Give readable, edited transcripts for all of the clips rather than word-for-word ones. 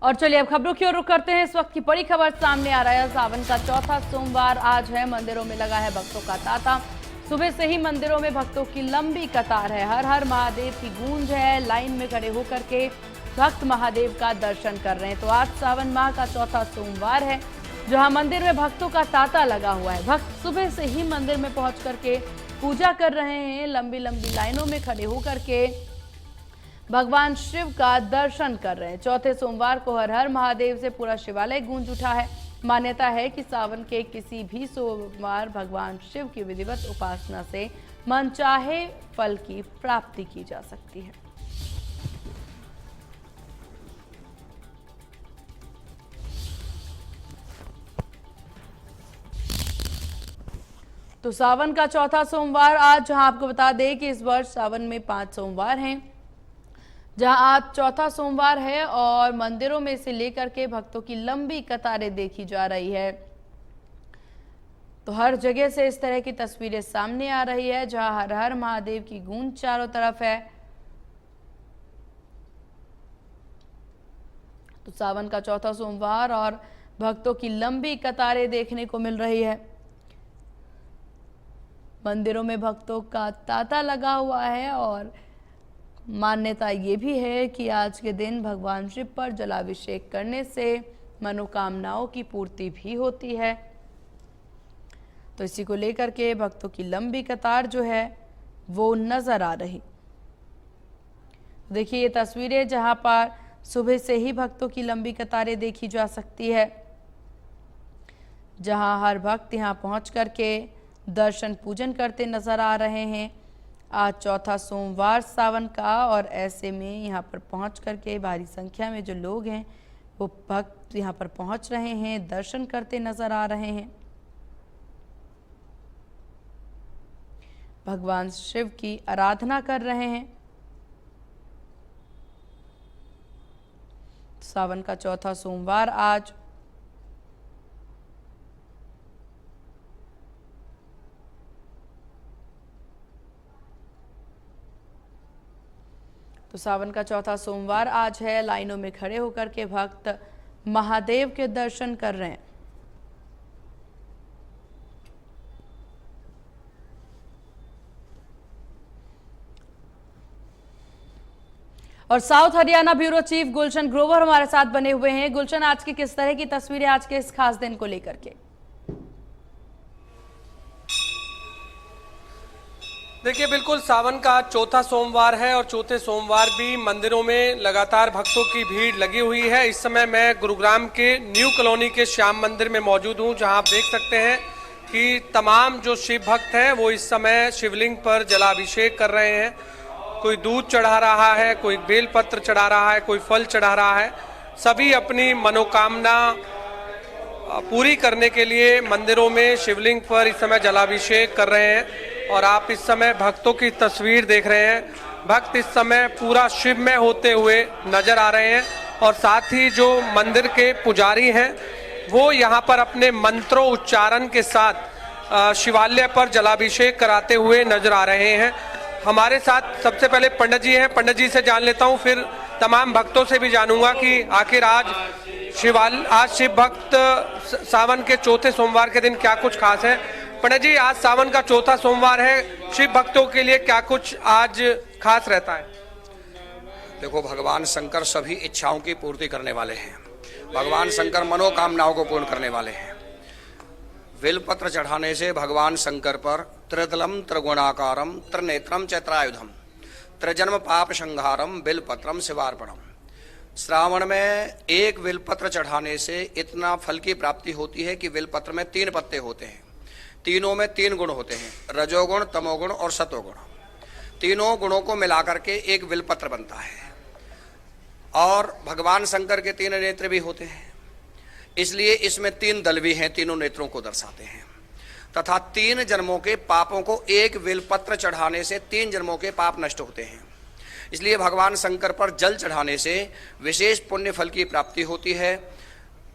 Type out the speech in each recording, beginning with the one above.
और चलिए अब खबरों की ओर रुख करते हैं। इस वक्त की बड़ी खबर सामने आ रहा है। सावन का चौथा सोमवार आज है। मंदिरों में लगा है भक्तों का तांता। सुबह से ही मंदिरों में भक्तों की लंबी कतार है। हर हर महादेव की गूंज है। लाइन में खड़े होकर के भक्त महादेव का दर्शन कर रहे हैं। तो आज सावन माह का चौथा सोमवार है, जहां मंदिर में भक्तों का तांता लगा हुआ है। भक्त सुबह से ही मंदिर में पहुंच करके पूजा कर रहे हैं। लंबी लंबी लाइनों में खड़े होकर के भगवान शिव का दर्शन कर रहे हैं। चौथे सोमवार को हर हर महादेव से पूरा शिवालय गूंज उठा है। मान्यता है कि सावन के किसी भी सोमवार भगवान शिव की विधिवत उपासना से मनचाहे फल की प्राप्ति की जा सकती है। तो सावन का चौथा सोमवार आज, जहां आपको बता दें कि इस वर्ष सावन में 5 सोमवार हैं, जहां आज चौथा सोमवार है और मंदिरों में से लेकर के भक्तों की लंबी कतारें देखी जा रही है। तो हर जगह से इस तरह की तस्वीरें सामने आ रही है, जहां हर हर महादेव की गूंज चारों तरफ है। तो सावन का चौथा सोमवार और भक्तों की लंबी कतारें देखने को मिल रही है। मंदिरों में भक्तों का तांता लगा हुआ है और मान्यता ये भी है कि आज के दिन भगवान शिव पर जलाभिषेक करने से मनोकामनाओं की पूर्ति भी होती है। तो इसी को लेकर के भक्तों की लंबी कतार जो है वो नजर आ रही। देखिए ये तस्वीरें, जहां पर सुबह से ही भक्तों की लंबी कतारें देखी जा सकती है, जहां हर भक्त यहां पहुंच करके दर्शन पूजन करते नजर आ रहे हैं। आज चौथा सोमवार सावन का, और ऐसे में यहाँ पर पहुँच करके भारी संख्या में जो लोग हैं वो भक्त यहाँ पर पहुँच रहे हैं, दर्शन करते नजर आ रहे हैं। भगवान शिव की आराधना कर रहे हैं। सावन का चौथा सोमवार आज, तो सावन का चौथा सोमवार आज है। लाइनों में खड़े होकर के भक्त महादेव के दर्शन कर रहे हैं। और south Haryana bureau chief Gulshan Grover हमारे साथ बने हुए हैं। गुलशन, आज की किस तरह की तस्वीरें आज के इस खास दिन को लेकर के? देखिए, बिल्कुल सावन का चौथा सोमवार है और चौथे सोमवार भी मंदिरों में लगातार भक्तों की भीड़ लगी हुई है। इस समय मैं गुरुग्राम के न्यू कॉलोनी के श्याम मंदिर में मौजूद हूं, जहां आप देख सकते हैं कि तमाम जो शिव भक्त हैं वो इस समय शिवलिंग पर जलाभिषेक कर रहे हैं। कोई दूध चढ़ा रहा है, कोई बेलपत्र चढ़ा रहा है, कोई फल चढ़ा रहा है। सभी अपनी मनोकामना पूरी करने के लिए मंदिरों में शिवलिंग पर इस समय जलाभिषेक कर रहे हैं। और आप इस समय भक्तों की तस्वीर देख रहे हैं। भक्त इस समय पूरा शिवमय होते हुए नजर आ रहे हैं और साथ ही जो मंदिर के पुजारी हैं वो यहाँ पर अपने मंत्रों उच्चारण के साथ शिवालय पर जलाभिषेक कराते हुए नजर आ रहे हैं। हमारे साथ सबसे पहले पंडित जी हैं। पंडित जी से जान लेता हूँ, फिर तमाम भक्तों से भी जानूंगा कि आखिर आज शिव भक्त सावन के चौथे सोमवार के दिन क्या कुछ खास है। पंडित जी, आज सावन का चौथा सोमवार है, शिव भक्तों के लिए क्या कुछ आज खास रहता है? देखो, भगवान शंकर सभी इच्छाओं की पूर्ति करने वाले हैं। भगवान शंकर मनोकामनाओं को पूर्ण करने वाले हैं। बेलपत्र चढ़ाने से भगवान शंकर पर त्रिदलम त्रिगुणाकारम त्रिनेत्रम चैत्रायुधम त्रिजन्म पाप संहारम बेलपत्रम शिवार्पणम। श्रावण में एक बेलपत्र चढ़ाने से इतना फल की प्राप्ति होती है कि बेलपत्र में 3 पत्ते होते हैं। तीनों में 3 गुण होते हैं, रजोगुण, तमोगुण और सतोगुण। तीनों गुणों को मिलाकर के एक बेलपत्र बनता है। और भगवान शंकर के 3 नेत्र भी होते हैं, इसलिए इसमें 3 दल भी हैं, तीनों नेत्रों को दर्शाते हैं। तथा 3 जन्मों के पापों को एक बेलपत्र चढ़ाने से 3 जन्मों के पाप नष्ट होते हैं। इसलिए भगवान शंकर पर जल चढ़ाने से विशेष पुण्य फल की प्राप्ति होती है।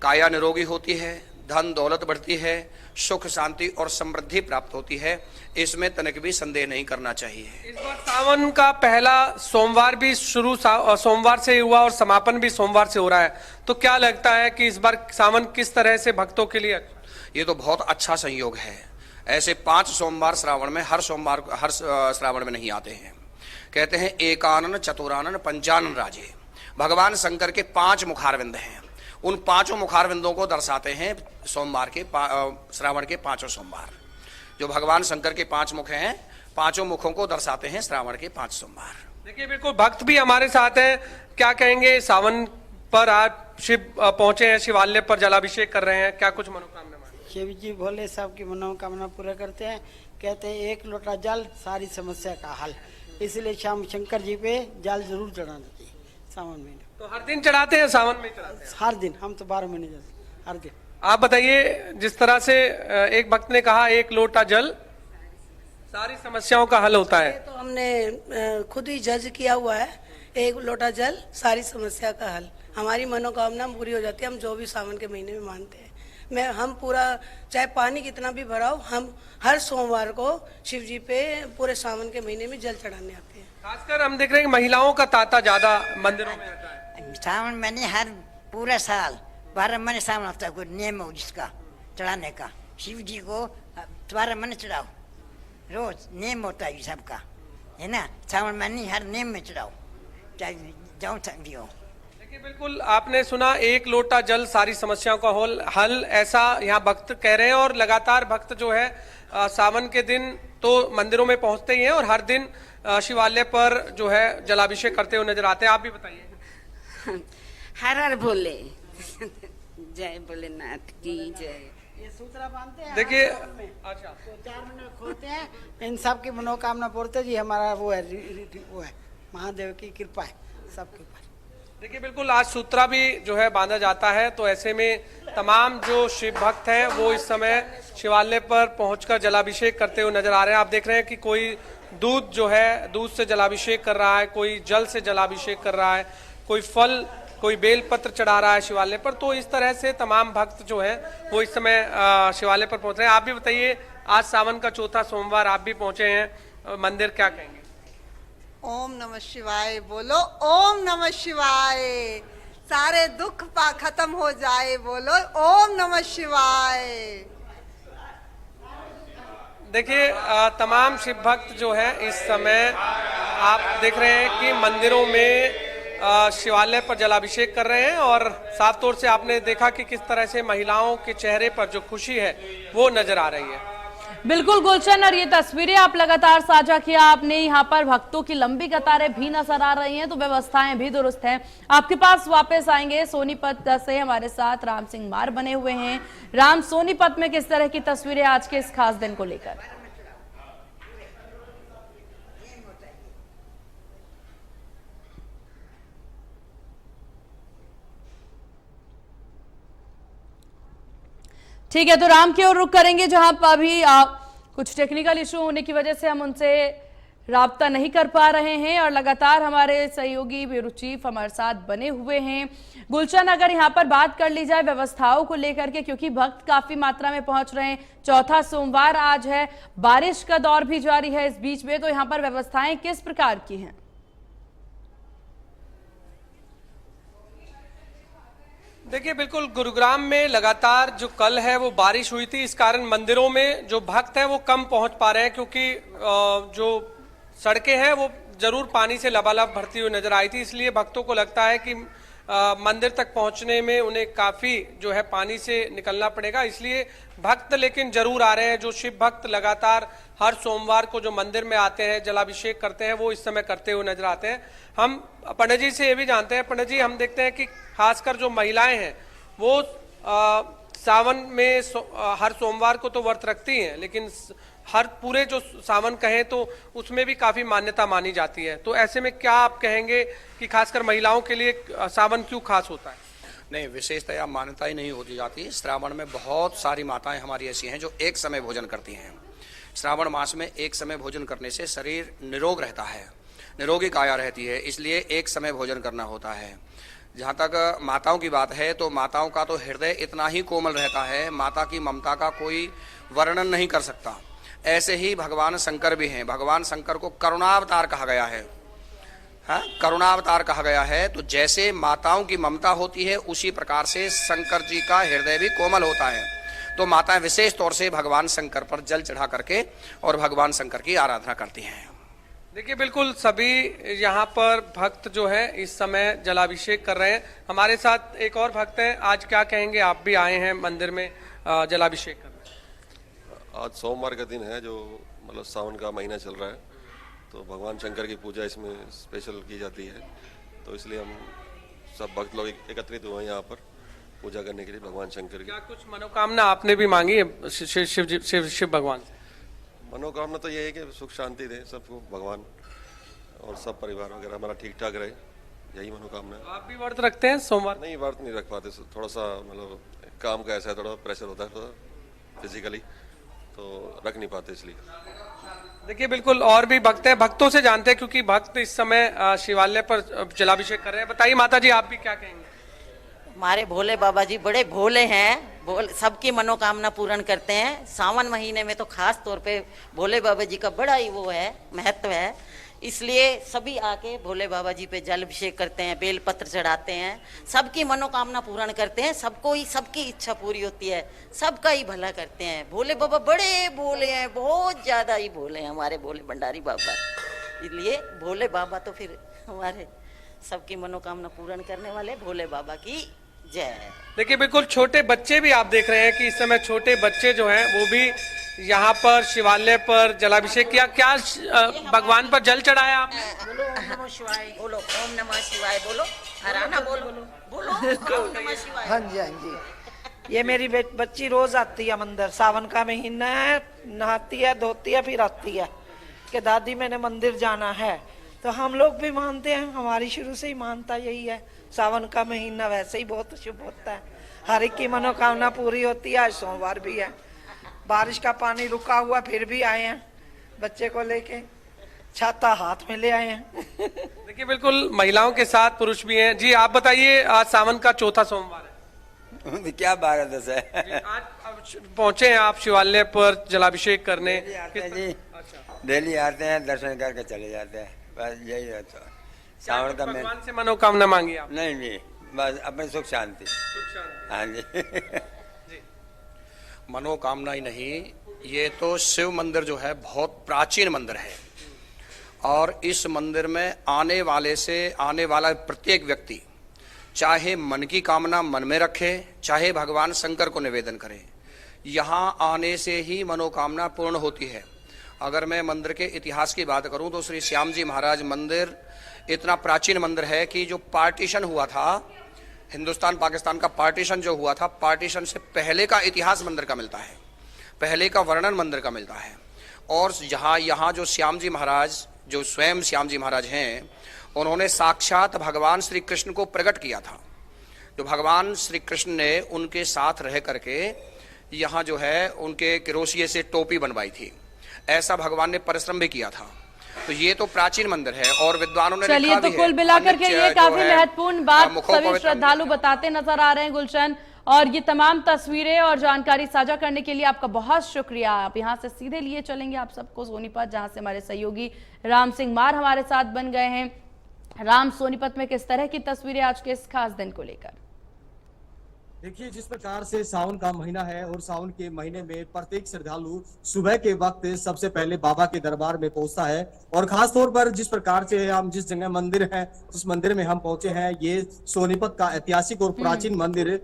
काया निरोगी होती है, धन दौलत बढ़ती है, सुख शांति और समृद्धि प्राप्त होती है, इसमें तनिक भी संदेह नहीं करना चाहिए। इस बार सावन का पहला सोमवार भी शुरू सोमवार से हुआ और समापन भी सोमवार से हो रहा है, तो क्या लगता है कि इस बार सावन किस तरह से भक्तों के लिए? ये तो बहुत अच्छा संयोग है। ऐसे 5 सोमवार श्रावण में हर श्रावण में नहीं आते हैं। कहते हैं एकानन चतुरानन पंचानन राजे। भगवान शंकर के 5 मुखारविंद हैं, उन 5 मुखारविंदों को दर्शाते हैं सोमवार के श्रावण के 5 सोमवार। जो भगवान शंकर के 5 मुख हैं, 5 मुखों को दर्शाते हैं श्रावण के 5 सोमवार। देखिए बिल्कुल भक्त भी हमारे साथ हैं, क्या कहेंगे? सावन पर आज शिव पहुंचे हैं, शिवालय पर जलाभिषेक कर रहे हैं, क्या कुछ मनोकामना? शिव जी भोले साहब की मनोकामना पूरा करते हैं। कहते हैं 1 लोटा जल सारी समस्या का हल, इसलिए श्याम शंकर जी पे जल जरूर चढ़ाना चाहिए सावन महीने। तो हर दिन चढ़ाते हैं? सावन में चढ़ाते हैं हर दिन, हम तो 12 महीने जाते हर दिन। आप बताइए, जिस तरह से एक भक्त ने कहा 1 लोटा जल सारी समस्याओं का हल होता है, तो हमने खुद ही जज किया हुआ है। 1 लोटा जल सारी समस्या का हल, हमारी मनोकामना पूरी हो जाती है। हम जो भी सावन के महीने में मानते हैं, हम पूरा, चाहे पानी कितना भी भराओ, हम हर सोमवार को शिव जी पे पूरे सावन के महीने में जल चढ़ाने आते हैं। खासकर हम देख रहे हैं कि महिलाओं का तांता ज्यादा मंदिरों में रहता है। सावन महीने हर पूरा साल 12 महीने सावन हफ्ता को नियम हो जिसका चढ़ाने का। शिव जी को 12 महीने चढ़ाओ, रोज नियम होता है सबका, है ना। सावन महीने हर नियम में चढ़ाओ, चाहे जाओ भी हो। देखिए बिल्कुल आपने सुना 1 लोटा जल सारी समस्याओं का हल, ऐसा यहाँ भक्त कह रहे हैं। और लगातार भक्त जो है सावन के दिन तो मंदिरों में पहुंचते ही हैं और हर दिन शिवालय पर जो है जलाभिषेक करते हुए नजर आते हैं। आप भी बताइए। हर हर भोले जय भोलेनाथ की जय। ये सूत्रा बांधते हैं देखिए, अच्छा, तो 4 महीने खोलते हैं, इन सब की मनोकामना पूर्ति जी हमारा वो है महादेव की कृपा है सबके ऊपर। देखिए बिल्कुल आज सूत्रा भी जो है बांधा जाता है, तो ऐसे में तमाम जो शिव भक्त हैं वो इस समय शिवालय पर पहुंचकर जलाभिषेक करते हुए नजर आ रहे हैं। आप देख रहे हैं कि कोई दूध जो है, दूध से जलाभिषेक कर रहा है, कोई जल से जलाभिषेक कर रहा है, कोई फल, कोई बेलपत्र चढ़ा रहा है शिवालय पर। तो इस तरह से तमाम भक्त जो है वो इस समय शिवालय पर पहुंच रहे हैं। आप भी बताइए, आज सावन का 4था सोमवार, आप भी पहुंचे हैं मंदिर, क्या कहेंगे? ओम नमः शिवाय बोलो, ओम नमः शिवाय। सारे दुख खत्म हो जाए, बोलो ओम नमः शिवाय। देखिए तमाम शिव भक्त जो है इस समय आप देख रहे हैं कि मंदिरों में शिवालय पर जलाभिषेक कर रहे हैं और साफ तौर से आपने देखा कि किस तरह से महिलाओं के चेहरे पर जो खुशी है वो नजर आ रही है। बिल्कुल गुलशन, और ये तस्वीरें आप लगातार साझा किया आपने, यहाँ पर भक्तों की लंबी कतारें भी नजर आ रही हैं, तो व्यवस्थाएं भी दुरुस्त हैं। आपके पास वापस आएंगे सोनीपत से, हमारे साथ राम सिंह मार बने हुए हैं। राम, सोनीपत में किस तरह की तस्वीरें आज के इस खास दिन को लेकर? ठीक है, तो राम की ओर रुख करेंगे, जहां पर अभी कुछ टेक्निकल इशू होने की वजह से हम उनसे राब्ता नहीं कर पा रहे हैं और लगातार हमारे सहयोगी ब्यूरो चीफ हमारे साथ बने हुए हैं। गुलशन, अगर यहां पर बात कर ली जाए व्यवस्थाओं को लेकर के, क्योंकि भक्त काफी मात्रा में पहुंच रहे हैं, 4था सोमवार आज है, बारिश का दौर भी जारी है इस बीच में, तो यहां पर व्यवस्थाएं किस प्रकार की हैं? देखिए बिल्कुल गुरुग्राम में लगातार जो कल है वो बारिश हुई थी, इस कारण मंदिरों में जो भक्त हैं वो कम पहुंच पा रहे हैं, क्योंकि जो सड़कें हैं वो जरूर पानी से लबालब भरती हुई नजर आई थी। इसलिए भक्तों को लगता है कि मंदिर तक पहुंचने में उन्हें काफी जो है पानी से निकलना पड़ेगा, इसलिए भक्त लेकिन जरूर आ रहे हैं। जो शिव भक्त लगातार हर सोमवार को जो मंदिर में आते हैं, जलाभिषेक करते हैं, वो इस समय करते हुए नजर आते हैं। हम पंडित जी से ये भी जानते हैं, पंडित जी हम देखते हैं कि खासकर जो महिलाएं हैं वो सावन में हर सोमवार को तो व्रत रखती हैं, लेकिन हर पूरे जो सावन कहें तो उसमें भी काफी मान्यता मानी जाती है। तो ऐसे में क्या आप कहेंगे कि खासकर महिलाओं के लिए सावन क्यों खास होता है? नहीं, विशेषतया मान्यता ही नहीं होती जाती। श्रावण में बहुत सारी माताएं हमारी ऐसी हैं जो एक समय भोजन करती हैं। श्रावण मास में एक समय भोजन करने से शरीर निरोग रहता है, निरोगी काया रहती है, इसलिए एक समय भोजन करना होता है। जहाँ तक माताओं की बात है तो माताओं का तो हृदय इतना ही कोमल रहता है, माता की ममता का कोई वर्णन नहीं कर सकता। ऐसे ही भगवान शंकर भी हैं। भगवान शंकर को करुणावतार कहा गया है, हाँ, करुणावतार कहा गया है। तो जैसे माताओं की ममता होती है उसी प्रकार से शंकर जी का हृदय भी कोमल होता है। तो माताएं विशेष तौर से भगवान शंकर पर जल चढ़ा करके और भगवान शंकर की आराधना करती हैं। देखिए बिल्कुल सभी यहाँ पर भक्त जो है इस समय जलाभिषेक कर रहे हैं। हमारे साथ एक और भक्त हैं, आज क्या कहेंगे? आप भी आए हैं मंदिर में जलाभिषेक करने। आज सोमवार का दिन है, जो मतलब सावन का महीना चल रहा है, तो भगवान शंकर की पूजा इसमें स्पेशल की जाती है। तो इसलिए हम सब भक्त लोग एकत्रित हुए हैं यहाँ पर पूजा करने के लिए भगवान शंकर की। क्या कुछ मनोकामना आपने भी मांगी है शिव भगवान से? मनोकामना तो ये है कि सुख शांति दे सबको भगवान, और सब परिवार वगैरह हमारा ठीक ठाक रहे, यही मनोकामना है। आप भी व्रत रखते हैं सोमवार? नहीं, व्रत नहीं रख पाते, थोड़ा सा मतलब काम का ऐसा है, थोड़ा प्रेशर होता है थोड़ा फिजिकली, तो रख नहीं पाते इसलिए। देखिए बिल्कुल और भी भक्त हैं, भक्तों से जानते हैं क्योंकि भक्त इस समय शिवालय पर जलाभिषेक कर रहे हैं। बताइए माता जी, आप भी क्या कहेंगे? हमारे भोले बाबा जी बड़े भोले हैं, सबकी मनोकामना पूर्ण करते हैं। सावन महीने में तो खास तौर पे भोले बाबा जी का बड़ा ही वो है, महत्व है, इसलिए सभी आके भोले बाबा जी पे जल अभिषेक करते हैं, बेल पत्र चढ़ाते हैं, सबकी मनोकामना पूर्ण करते हैं। सबको ही सबकी इच्छा पूरी होती है, सबका ही भला करते हैं। भोले बाबा बड़े भोले हैं, बहुत ज्यादा ही भोले हैं हमारे भोले भंडारी बाबा, इसलिए भोले बाबा तो फिर हमारे सबकी मनोकामना पूर्ण करने वाले भोले बाबा की जय। देखिए बिल्कुल छोटे बच्चे भी आप देख रहे हैं कि इस समय छोटे बच्चे जो हैं वो भी यहाँ पर शिवालय पर जलाभिषेक किया। क्या भगवान पर जल चढ़ाया आपने? बोलो ओम नमः शिवाय, बोलो ओम नमः शिवाय, बोलो हराना बोलो बोलो ओम नमः शिवाय। हाँ जी, हाँ जी। ये मेरी बच्ची रोज आती है मंदिर, सावन का महीना है, नहाती है, धोती है, फिर आती है कि दादी मैंने मंदिर जाना है। तो हम लोग भी मानते हैं, हमारी शुरू से ही मानता यही है। सावन का महीना वैसे ही बहुत शुभ होता है, हर एक की मनोकामना पूरी होती है। आज सोमवार भी है, बारिश का पानी रुका हुआ, फिर भी आए हैं बच्चे को लेके, छाता हाथ में ले आए हैं। देखिए बिल्कुल महिलाओं के साथ पुरुष भी हैं। जी आप बताइए, आज सावन का चौथा सोमवार है, क्या 12-10 है? आज पहुंचे हैं आप शिवालय पर जलाभिषेक करने? जी डेली आते हैं, दर्शन करके चले जाते हैं, बस यही है। तो सावन का भगवान से मनोकामना मांगी आप? नहीं जी, बस अपनी सुख शांति। हाँ जी। मनोकामना ही नहीं, ये तो शिव मंदिर जो है बहुत प्राचीन मंदिर है, और इस मंदिर में आने वाला प्रत्येक व्यक्ति चाहे मन की कामना मन में रखे, चाहे भगवान शंकर को निवेदन करे, यहाँ आने से ही मनोकामना पूर्ण होती है। अगर मैं मंदिर के इतिहास की बात करूं तो श्री श्याम जी महाराज मंदिर इतना प्राचीन मंदिर है कि जो पार्टीशन हुआ था, हिंदुस्तान पाकिस्तान का पार्टीशन जो हुआ था, पार्टीशन से पहले का इतिहास मंदिर का मिलता है, पहले का वर्णन मंदिर का मिलता है। और यहाँ जो श्याम जी महाराज, जो स्वयं श्याम जी महाराज हैं, उन्होंने साक्षात भगवान श्री कृष्ण को प्रकट किया था। जो भगवान श्री कृष्ण ने उनके साथ रह करके यहाँ जो है उनके क्रोशिये से टोपी बनवाई थी, ऐसा भगवान ने परिश्रम भी किया था। तो ये तो प्राचीन मंदिर है और विद्वानों ने चलिए, तो कुल मिलाकर के ये काफी महत्वपूर्ण बात सभी श्रद्धालु बताते नजर आ रहे हैं गुलशन, और ये तमाम तस्वीरें और जानकारी साझा करने के लिए आपका बहुत शुक्रिया। आप यहाँ से सीधे लिए चलेंगे आप सबको सोनीपत, जहां से हमारे सहयोगी राम सिंह मार हमारे साथ बन गए हैं। राम, सोनीपत में किस तरह की तस्वीरें आज के इस खास दिन को लेकर? देखिए, जिस प्रकार से सावन का महीना है और सावन के महीने में प्रत्येक श्रद्धालु सुबह के वक्त सबसे पहले बाबा के दरबार में पहुंचता है, और खास तौर पर जिस प्रकार से हम जिस जगह मंदिर है उस मंदिर में हम पहुंचे हैं, ये सोनीपत का ऐतिहासिक और प्राचीन मंदिर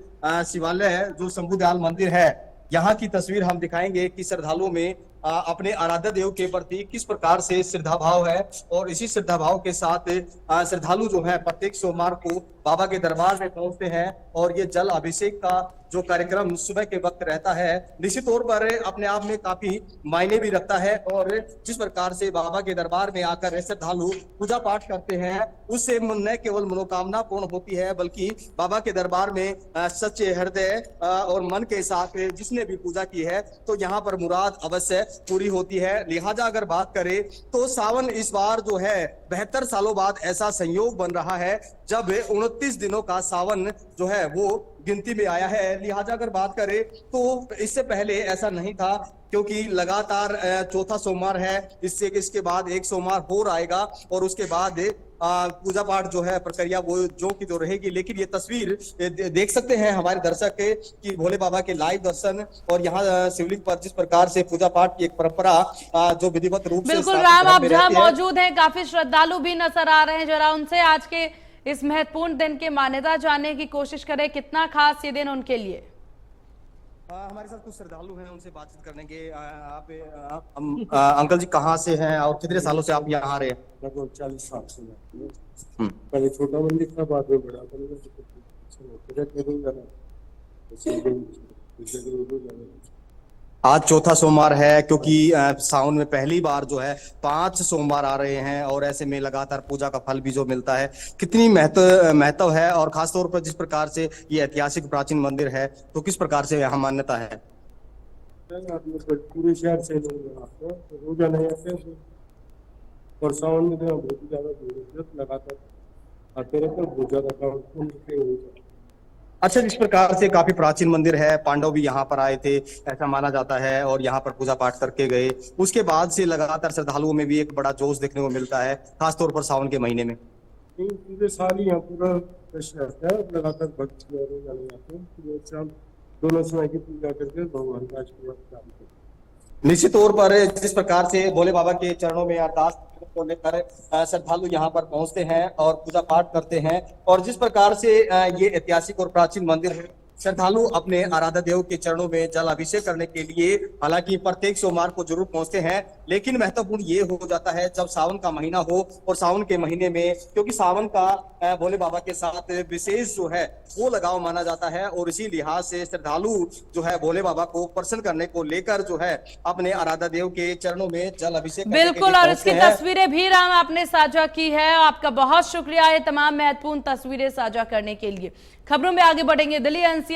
शिवालय है, जो शंभू दयाल मंदिर है। यहाँ की तस्वीर हम दिखाएंगे कि श्रद्धालुओं में अपने आराध्य देव के प्रति किस प्रकार से श्रद्धा भाव है, और इसी श्रद्धा भाव के साथ श्रद्धालु जो है प्रत्येक सोमवार को बाबा के दरबार में पहुंचते हैं, और ये जल अभिषेक का जो कार्यक्रम सुबह के वक्त रहता है निश्चित तौर पर अपने आप में काफी मायने भी रखता है। और जिस प्रकार से बाबा के दरबार में आकर श्रद्धालु पूजा पाठ करते हैं, उससे न केवल मनोकामना पूर्ण होती है बल्कि बाबा के दरबार में सच्चे हृदय और मन के साथ जिसने भी पूजा की है तो यहाँ पर मुराद अवश्य पूरी होती है। लिहाजा अगर बात करें तो सावन इस बार जो है 72 सालों बाद ऐसा संयोग बन रहा है जब 29 दिनों का सावन जो है वो गिनती में आया है। लिहाजा अगर बात करें तो इससे पहले ऐसा नहीं था, क्योंकि लगातार चौथा सोमवार है, इसके बाद एक सोमवार और आएगा और उसके बाद पूजा पाठ जो है प्रक्रिया वो जो की जो रहेगी। लेकिन ये तस्वीर देख सकते हैं हमारे दर्शक कि भोले बाबा के लाइव दर्शन और यहाँ शिवलिंग पर जिस प्रकार से पूजा पाठ की एक परंपरा जो विधिवत रूप से बिल्कुल राम, आप जहाँ मौजूद हैं काफी श्रद्धालु भी नजर आ रहे हैं। जरा उनसे आज के इस महत्वपूर्ण दिन की मान्यता जानने की कोशिश करें, कितना खास ये दिन उनके लिए। हमारे साथ कुछ श्रद्धालु हैं, उनसे बातचीत करने के। अंकल जी कहाँ से हैं और कितने सालों से आप यहाँ आ रहे हैं? लगभग 40 साल से पहले छोटा मंदिर था, बाद में बड़ा मंदिर। आज चौथा सोमवार है, क्योंकि सावन में पहली बार जो है 5 सोमवार आ रहे हैं और ऐसे में लगातार पूजा का फल भी जो मिलता है। कितनी महत्व है और खासतौर पर जिस प्रकार से ये ऐतिहासिक प्राचीन मंदिर है तो किस प्रकार से यहाँ मान्यता है? पूरे शहर से लोग रोजाना आते हैं और सावन में बहुत ही ज्यादा भीड़ लगातार आते रहते हैं, बहुत ज्यादा काम। अच्छा, जिस प्रकार से काफी प्राचीन मंदिर है, पांडव भी यहाँ पर आए थे ऐसा माना जाता है और यहाँ पर पूजा पाठ करके गए। उसके बाद से लगातार श्रद्धालुओं में भी एक बड़ा जोश देखने को मिलता है, खासतौर पर सावन के महीने में। पूरे साल यहाँ पूरा रहता है, लगातार भक्त आते हैं, दोनों समय की पूजा करके भगवान का आशीर्वाद प्राप्त करते हैं। निश्चित तौर पर जिस प्रकार से भोले बाबा के चरणों में अरदास को लेकर श्रद्धालु यहाँ पर पहुंचते हैं और पूजा पाठ करते हैं, और जिस प्रकार से ये ऐतिहासिक और प्राचीन मंदिर है, श्रद्धालु अपने आराध्य देव के चरणों में जल अभिषेक करने के लिए हालांकि प्रत्येक सोमवार को जरूर पहुंचते हैं। लेकिन महत्वपूर्ण ये हो जाता है जब सावन का महीना हो, और सावन के महीने में क्योंकि सावन का भोले बाबा के साथ विशेष जो है वो लगाव माना जाता है, और इसी लिहाज से श्रद्धालु जो है भोले बाबा को प्रसन्न करने को लेकर जो है अपने आराध्य देव के चरणों में जल अभिषेक बिल्कुल, और इसकी तस्वीरें भी राम आपने साझा की है। आपका बहुत शुक्रिया ये तमाम महत्वपूर्ण तस्वीरें साझा करने के लिए। खबरों में आगे बढ़ेंगे। दिल्ली एनसीआर